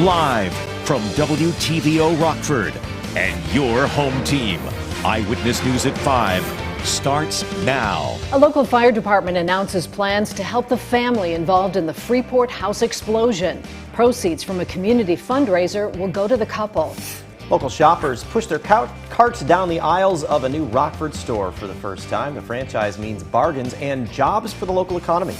live from WTVO Rockford and your home team. Eyewitness News at 5 starts now. A local fire department announces plans to help the family involved in the Freeport house explosion. Proceeds from a community fundraiser will go to the couple. Local shoppers push their carts down the aisles of a new Rockford store for the first time. The franchise means bargains and jobs for the local economy.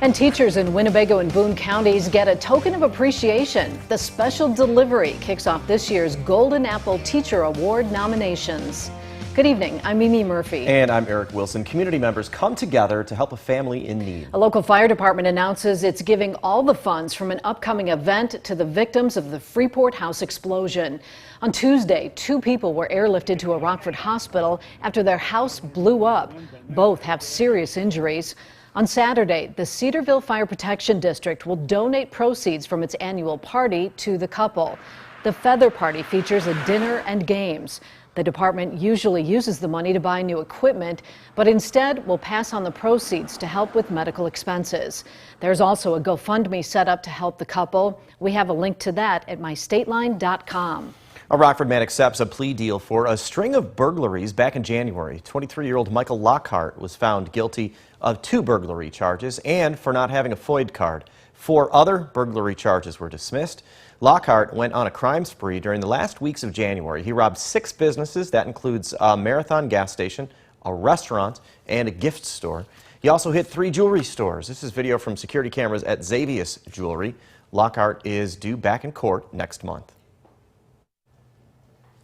And teachers in Winnebago and Boone counties get a token of appreciation. The special delivery kicks off this year's Golden Apple Teacher Award nominations. Good evening, I'm Mimi Murphy. And I'm Eric Wilson. Community members come together to help a family in need. A local fire department announces it's giving all the funds from an upcoming event to the victims of the Freeport house explosion. On Tuesday, 2 people were airlifted to a Rockford hospital after their house blew up. Both have serious injuries. On Saturday, the Cedarville Fire Protection District will donate proceeds from its annual party to the couple. The Feather Party features a dinner and games. The department usually uses the money to buy new equipment, but instead will pass on the proceeds to help with medical expenses. There's also a GoFundMe set up to help the couple. We have a link to that at mystateline.com. A Rockford man accepts a plea deal for a string of burglaries back in January. 23-year-old Michael Lockhart was found guilty of 2 burglary charges and for not having a FOID card. 4 other burglary charges were dismissed. Lockhart went on a crime spree during the last weeks of January. He robbed 6 businesses. That includes a Marathon gas station, a restaurant, and a gift store. He also hit 3 jewelry stores. This is video from security cameras at Xavius Jewelry. Lockhart is due back in court next month.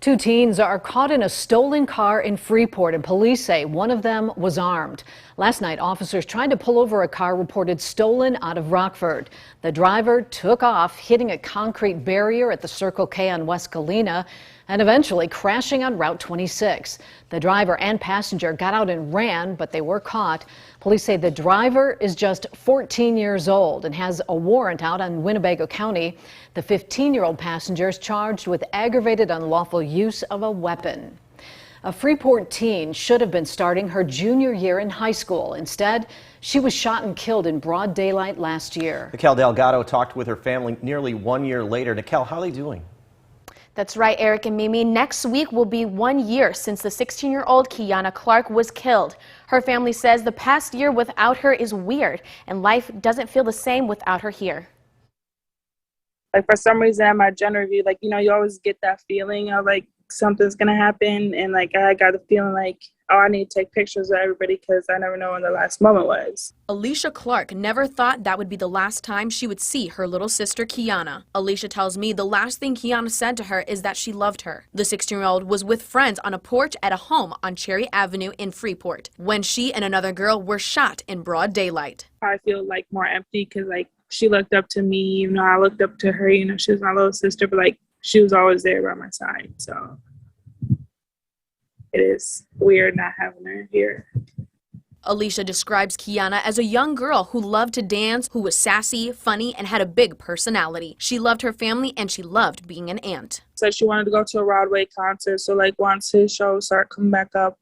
2 teens are caught in a stolen car in Freeport, and police say one of them was armed. Last night, officers tried to pull over a car reported stolen out of Rockford. The driver took off, hitting a concrete barrier at the Circle K on West Galena and eventually crashing on Route 26. The driver and passenger got out and ran, but they were caught. Police say the driver is just 14 years old and has a warrant out on Winnebago County. The 15-year-old passenger is charged with aggravated unlawful use of a weapon. A Freeport teen should have been starting her junior year in high school. Instead, she was shot and killed in broad daylight last year. Nikel Delgado talked with her family nearly 1 year later. Nikel, how are they doing? That's right, Eric and Mimi. Next week will be 1 year since the 16-year-old Kiana Clark was killed. Her family says the past year without her is weird, and life doesn't feel the same without her here. Like, for some reason at my gender review, like, you know, you always get that feeling of like something's gonna happen, and like I got the feeling like, oh, I need to take pictures of everybody because I never know when the last moment was. Alicia Clark never thought that would be the last time she would see her little sister Kiana. Alicia tells me the last thing Kiana said to her is that she loved her. The 16-year-old was with friends on a porch at a home on Cherry Avenue in Freeport when she and another girl were shot in broad daylight. I feel like more empty because like she looked up to me, you know, I looked up to her, you know, she was my little sister, but like she was always there by my side. So it is weird not having her here. Alicia describes Kiana as a young girl who loved to dance, who was sassy, funny, and had a big personality. She loved her family and she loved being an aunt. So she wanted to go to a Broadway concert. So like once his shows start coming back up,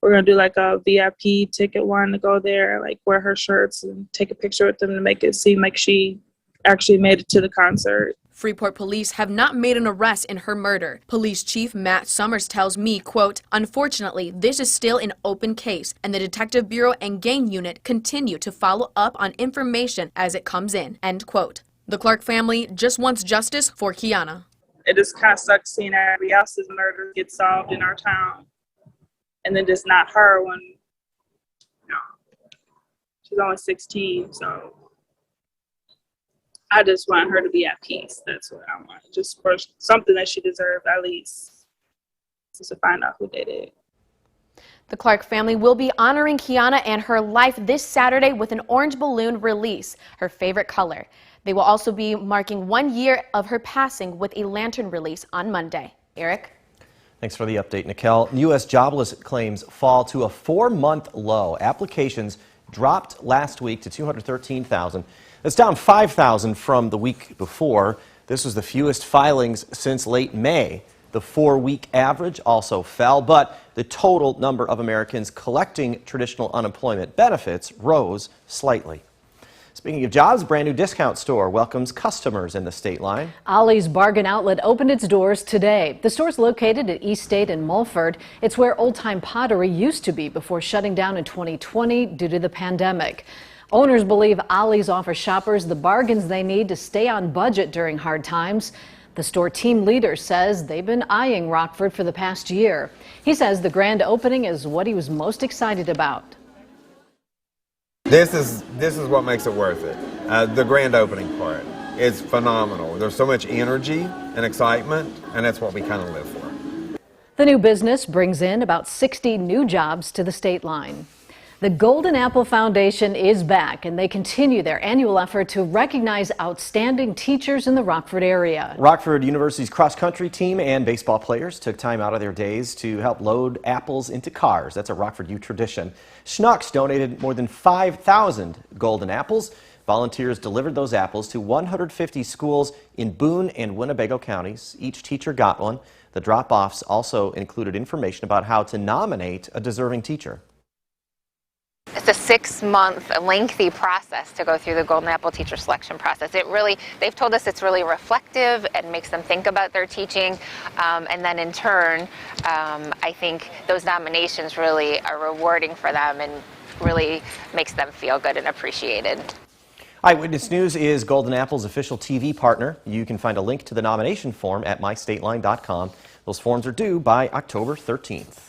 we're going to do like a VIP ticket one to go there, like wear her shirts and take a picture with them to make it seem like she actually made it to the concert. Freeport police have not made an arrest in her murder. Police Chief Matt Summers tells me, quote, "Unfortunately, this is still an open case, and the Detective Bureau and Gang Unit continue to follow up on information as it comes in," end quote. The Clark family just wants justice for Kiana. It just kind of sucks seeing everybody else's murder get solved in our town, and then just not her when, you know, she's only 16, so I just want her to be at peace. That's what I want. Just for something that she deserved, at least, just to find out who did it. The Clark family will be honoring Kiana and her life this Saturday with an orange balloon release, her favorite color. They will also be marking 1 year of her passing with a lantern release on Monday. Eric? Thanks for the update, Nikel. U.S. jobless claims fall to a 4-month low. Applications dropped last week to 213,000. That's down 5,000 from the week before. This was the fewest filings since late May. The 4-week average also fell, but the total number of Americans collecting traditional unemployment benefits rose slightly. Speaking of jobs, a brand new discount store welcomes customers in the state line. Ollie's Bargain Outlet opened its doors today. The store's located at East State in Mulford. It's where Old Time Pottery used to be before shutting down in 2020 due to the pandemic. Owners believe Ollie's offers shoppers the bargains they need to stay on budget during hard times. The store team leader says they've been eyeing Rockford for the past year. He says the grand opening is what he was most excited about. This is what makes it worth it. The grand opening part is phenomenal. There's so much energy and excitement, and that's what we kind of live for. The new business brings in about 60 new jobs to the state line. The Golden Apple Foundation is back, and they continue their annual effort to recognize outstanding teachers in the Rockford area. Rockford University's cross-country team and baseball players took time out of their days to help load apples into cars. That's a Rockford U tradition. Schnucks donated more than 5,000 golden apples. Volunteers delivered those apples to 150 schools in Boone and Winnebago counties. Each teacher got one. The drop-offs also included information about how to nominate a deserving teacher. It's a 6-month lengthy process to go through the Golden Apple teacher selection process. They've told us it's really reflective and makes them think about their teaching. And then in turn, I think those nominations really are rewarding for them and really makes them feel good and appreciated. Eyewitness News is Golden Apple's official TV partner. You can find a link to the nomination form at mystateline.com. Those forms are due by October 13th.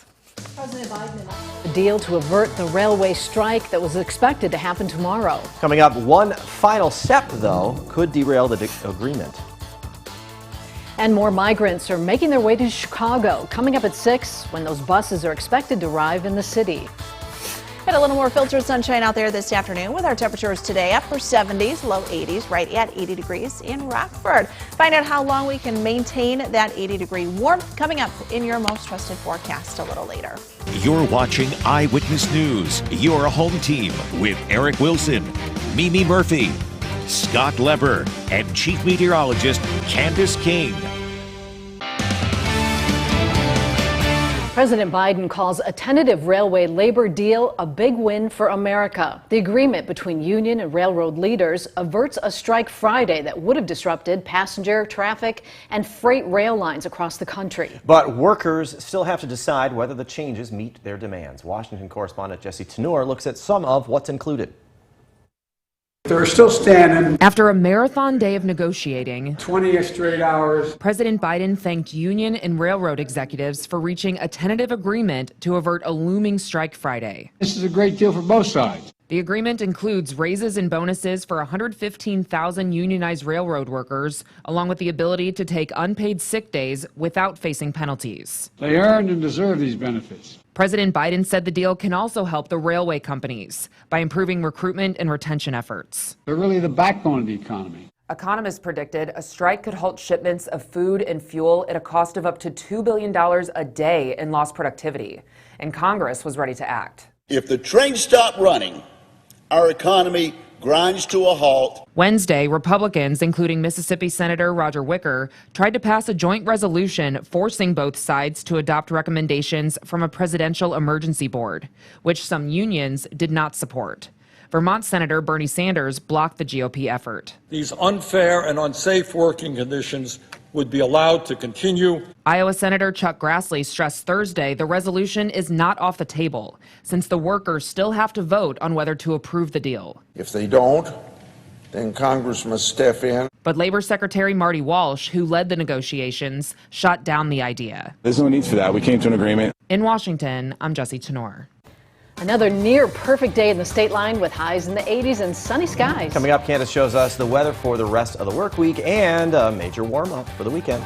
President Biden announced a deal to avert the railway strike that was expected to happen tomorrow. Coming up, one final step, though, could derail the agreement. And more migrants are making their way to Chicago. Coming up at 6, when those buses are expected to arrive in the city. And a little more filtered sunshine out there this afternoon with our temperatures today upper 70s, low 80s, right at 80 degrees in Rockford. Find out how long we can maintain that 80-degree warmth coming up in your most trusted forecast a little later. You're watching Eyewitness News, your home team with Eric Wilson, Mimi Murphy, Scott Leber, and Chief Meteorologist Candace King. President Biden calls a tentative railway labor deal a big win for America. The agreement between union and railroad leaders averts a strike Friday that would have disrupted passenger traffic and freight rail lines across the country. But workers still have to decide whether the changes meet their demands. Washington correspondent Jesse Tenor looks at some of what's included. They're still standing. After a marathon day of negotiating, 20 straight hours. President Biden thanked union and railroad executives for reaching a tentative agreement to avert a looming strike Friday. This is a great deal for both sides. The agreement includes raises and bonuses for 115,000 unionized railroad workers, along with the ability to take unpaid sick days without facing penalties. They earned and deserve these benefits. President Biden said the deal can also help the railway companies by improving recruitment and retention efforts. They're really the backbone of the economy. Economists predicted a strike could halt shipments of food and fuel at a cost of up to $2 billion a day in lost productivity, and Congress was ready to act. If the trains stop running, our economy grinds to a halt. Wednesday, Republicans, including Mississippi Senator Roger Wicker, tried to pass a joint resolution forcing both sides to adopt recommendations from a presidential emergency board, which some unions did not support. Vermont Senator Bernie Sanders blocked the GOP effort. These unfair and unsafe working conditions would be allowed to continue. Iowa Senator Chuck Grassley stressed Thursday the resolution is not off the table, since the workers still have to vote on whether to approve the deal. If they don't, then Congress must step in. But Labor Secretary Marty Walsh, who led the negotiations, shot down the idea. There's no need for that. We came to an agreement. In Washington, I'm Jesse Tenor. Another near perfect day in the state line with highs in the 80s and sunny skies. Coming up, Candace shows us the weather for the rest of the work week and a major warm-up for the weekend.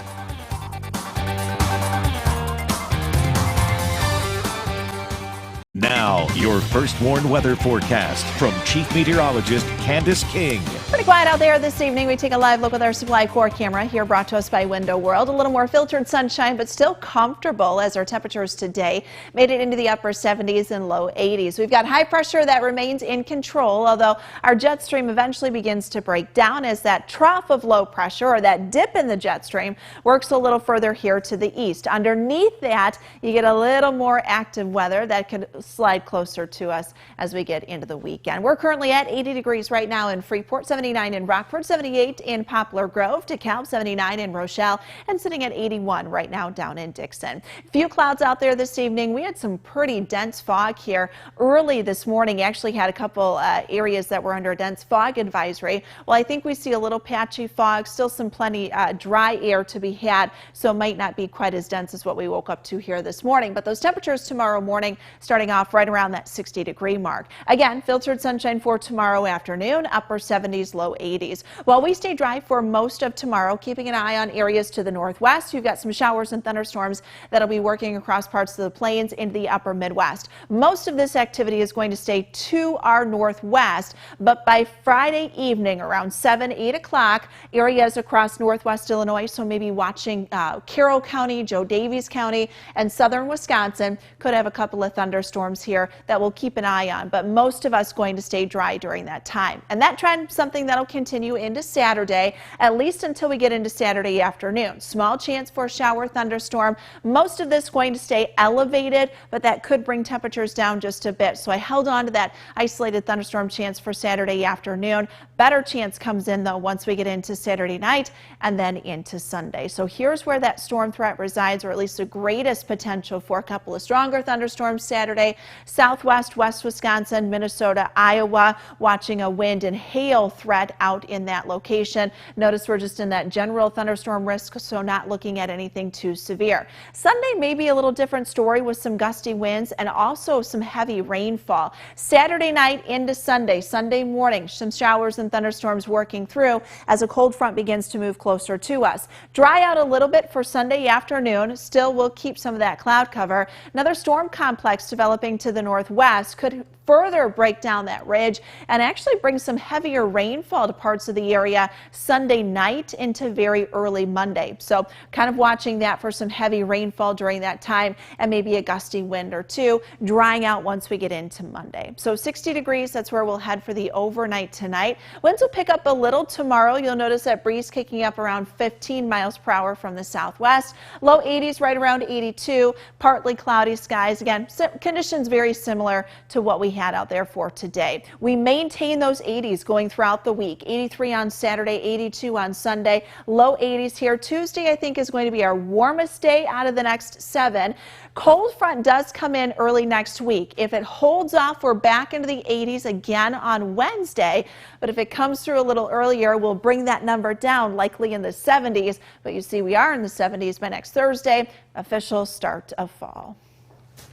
Now, your first warned weather forecast from Chief Meteorologist Candace King. Pretty quiet out there this evening. We take a live look with our Supply Corps camera here, brought to us by Window World. A little more filtered sunshine, but still comfortable as our temperatures today made it into the upper 70s and low 80s. We've got high pressure that remains in control, although our jet stream eventually begins to break down as that trough of low pressure, or that dip in the jet stream, works a little further here to the east. Underneath that, you get a little more active weather that could slide closer to us as we get into the weekend. We're currently at 80 degrees right now in Freeport, 79 in Rockford, 78 in Poplar Grove, DeKalb 79 in Rochelle, and sitting at 81 right now down in Dixon. Few clouds out there this evening. We had some pretty dense fog here early this morning. Actually had a couple areas that were under a dense fog advisory. Well, I think we see a little patchy fog, still some plenty dry air to be had, so it might not be quite as dense as what we woke up to here this morning. But those temperatures tomorrow morning starting off right around that 60-degree mark. Again, filtered sunshine for tomorrow afternoon, upper 70s, low 80s. While we stay dry for most of tomorrow, keeping an eye on areas to the northwest. You've got some showers and thunderstorms that'll be working across parts of the plains into the upper Midwest. Most of this activity is going to stay to our northwest, but by Friday evening around 7, 8 o'clock, areas across northwest Illinois, so maybe watching Carroll County, Joe Davies County, and southern Wisconsin could have a couple of thunderstorms here that we'll keep an eye on, but most of us going to stay dry during that time. And that trend, something that'll continue into Saturday, at least until we get into Saturday afternoon. Small chance for a shower thunderstorm. Most of this going to stay elevated, but that could bring temperatures down just a bit. So I held on to that isolated thunderstorm chance for Saturday afternoon. Better chance comes in though once we get into Saturday night and then into Sunday. So here's where that storm threat resides, or at least the greatest potential for a couple of stronger thunderstorms Saturday. Southwest, West Wisconsin, Minnesota, Iowa, watching a wind and hail threat out in that location. Notice we're just in that general thunderstorm risk, so not looking at anything too severe. Sunday may be a little different story with some gusty winds and also some heavy rainfall. Saturday night into Sunday, Sunday morning, some showers and thunderstorms working through as a cold front begins to move closer to us. Dry out a little bit for Sunday afternoon. Still will keep some of that cloud cover. Another storm complex developing to the northwest could further break down that ridge and actually bring some heavier rainfall to parts of the area Sunday night into very early Monday. So kind of watching that for some heavy rainfall during that time and maybe a gusty wind or two, drying out once we get into Monday. So 60 degrees, that's where we'll head for the overnight tonight. Winds will pick up a little tomorrow. You'll notice that breeze kicking up around 15 miles per hour from the southwest. Low 80s right around 82, partly cloudy skies. Again, conditions very similar to what we had out there for today. We maintain those 80s going throughout the week. 83 on Saturday, 82 on Sunday, low 80s here. Tuesday, I think, is going to be our warmest day out of the next 7. Cold front does come in early next week. If it holds off, we're back into the 80s again on Wednesday. But if it comes through a little earlier, we'll bring that number down, likely in the 70s. But you see, we are in the 70s by next Thursday, official start of fall.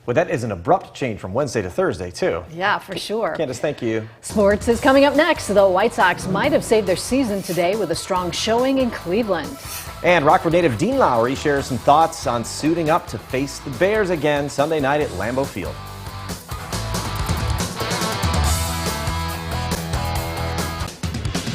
Well, that is an abrupt change from Wednesday to Thursday, too. Yeah, for sure. Candace, thank you. Sports is coming up next. The White Sox might have saved their season today with a strong showing in Cleveland. And Rockford native Dean Lowry shares some thoughts on suiting up to face the Bears again Sunday night at Lambeau Field.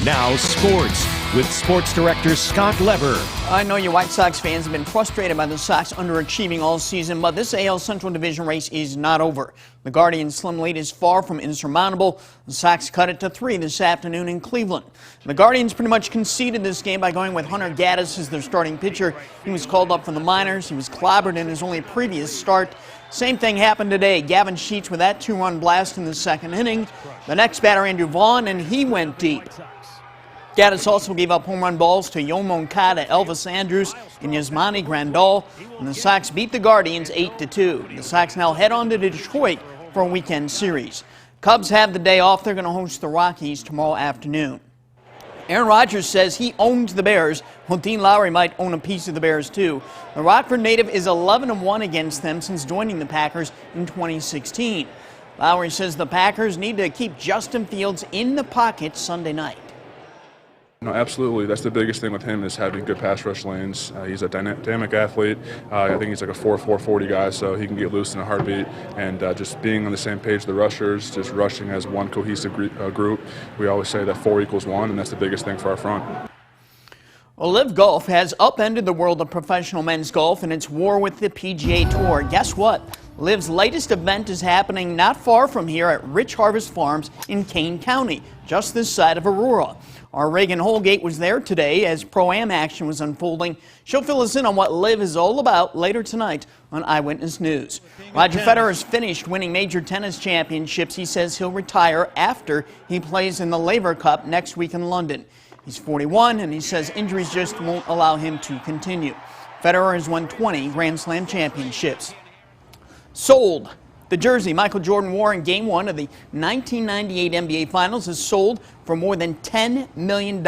Now sports with sports director Scott Leber. I know you White Sox fans have been frustrated by the Sox underachieving all season, but this AL Central Division race is not over. The Guardians' slim lead is far from insurmountable. The Sox cut it to 3 this afternoon in Cleveland. The Guardians pretty much conceded this game by going with Hunter Gaddis as their starting pitcher. He was called up from the minors. He was clobbered in his only previous start. Same thing happened today. Gavin Sheets with that 2-run blast in the second inning. The next batter, Andrew Vaughn, and he went deep. Gaddis also gave up home run balls to Yoan Moncada, Elvis Andrus, and Yasmani Grandal, and the Sox beat the Guardians 8-2. The Sox now head on to Detroit for a weekend series. Cubs have the day off. They're going to host the Rockies tomorrow afternoon. Aaron Rodgers says he owns the Bears. Well, Dean Lowry might own a piece of the Bears, too. The Rockford native is 11-1 against them since joining the Packers in 2016. Lowry says the Packers need to keep Justin Fields in the pocket Sunday night. No, absolutely. That's the biggest thing with him is having good pass rush lanes. He's a dynamic athlete. I think he's like a 4.40 guy, so he can get loose in a heartbeat. And just being on the same page with the rushers, just rushing as one cohesive group. We always say that 4 equals 1, and that's the biggest thing for our front. Well, Live Golf has upended the world of professional men's golf in its war with the PGA Tour. Guess what? Liv's latest event is happening not far from here at Rich Harvest Farms in Kane County, just this side of Aurora. Our Reagan Holgate was there today as Pro-Am action was unfolding. She'll fill us in on what Liv is all about later tonight on Eyewitness News. Roger Federer has finished winning major tennis championships. He says he'll retire after he plays in the Laver Cup next week in London. He's 41 and he says injuries just won't allow him to continue. Federer has won 20 Grand Slam championships. Sold. The jersey Michael Jordan wore in Game 1 of the 1998 NBA Finals is sold for more than $10 million.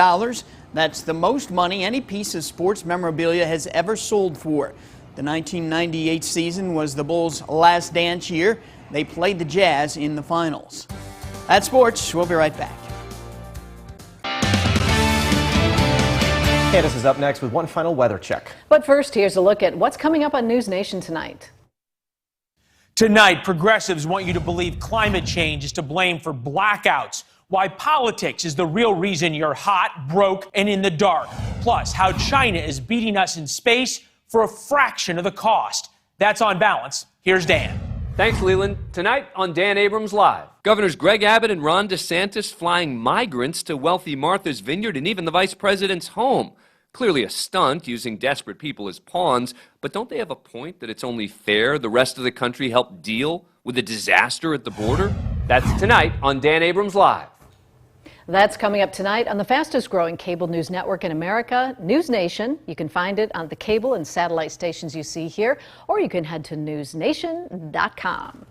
That's the most money any piece of sports memorabilia has ever sold for. The 1998 season was the Bulls' last dance year. They played the Jazz in the finals. That's sports. We'll be right back. Candace is up next with one final weather check. But first, here's a look at what's coming up on News Nation tonight. Tonight, progressives want you to believe climate change is to blame for blackouts, why politics is the real reason you're hot, broke, and in the dark, plus how China is beating us in space for a fraction of the cost. That's On Balance. Here's Dan. Thanks, Leland. Tonight on Dan Abrams Live, Governors Greg Abbott and Ron DeSantis flying migrants to wealthy Martha's Vineyard and even the vice president's home. Clearly a stunt, using desperate people as pawns, but don't they have a point that it's only fair the rest of the country help deal with the disaster at the border? That's tonight on Dan Abrams Live. That's coming up tonight on the fastest growing cable news network in America, News Nation. You can find it on the cable and satellite stations you see here, or you can head to newsnation.com.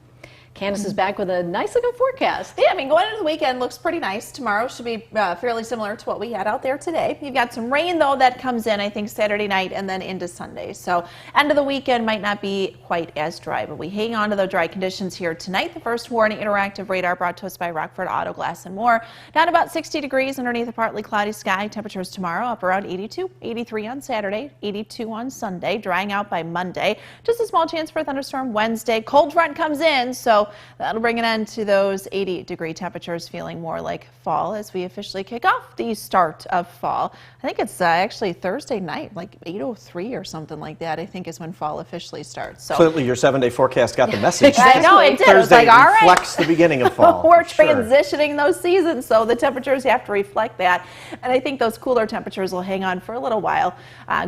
Candace is back with a nice looking forecast. Yeah, I mean, going into the weekend looks pretty nice. Tomorrow should be fairly similar to what we had out there today. You've got some rain, though, that comes in, I think, Saturday night and then into Sunday. So end of the weekend might not be quite as dry, but we hang on to the dry conditions here tonight. The first warning interactive radar brought to us by Rockford Auto Glass and More. Down about 60 degrees underneath a partly cloudy sky. Temperatures tomorrow up around 82, 83 on Saturday, 82 on Sunday, drying out by Monday. Just a small chance for a thunderstorm Wednesday. Cold front comes in, so that'll bring an end to those 80-degree temperatures, feeling more like fall as we officially kick off the start of fall. I think it's actually Thursday night, like 8:03 or something like that, I think is when fall officially starts. So clearly your 7-day forecast got the message. I know, it did. Thursday It was like, all right. reflects the beginning of fall. We're transitioning those seasons, so the temperatures have to reflect that. And I think those cooler temperatures will hang on for a little while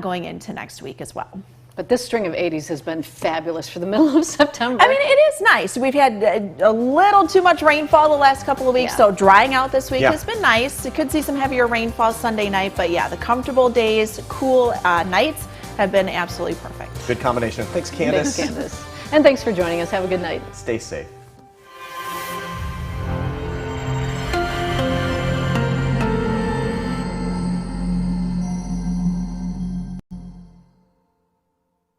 going into next week as well. But this string of 80s has been fabulous for the middle of September. I mean, it is nice. We've had a little too much rainfall the last couple of weeks, so drying out this week has been nice. You could see some heavier rainfall Sunday night, but yeah, the comfortable days, cool nights have been absolutely perfect. Good combination. Thanks, Candace. Thanks, Candace. And thanks for joining us. Have a good night. Stay safe.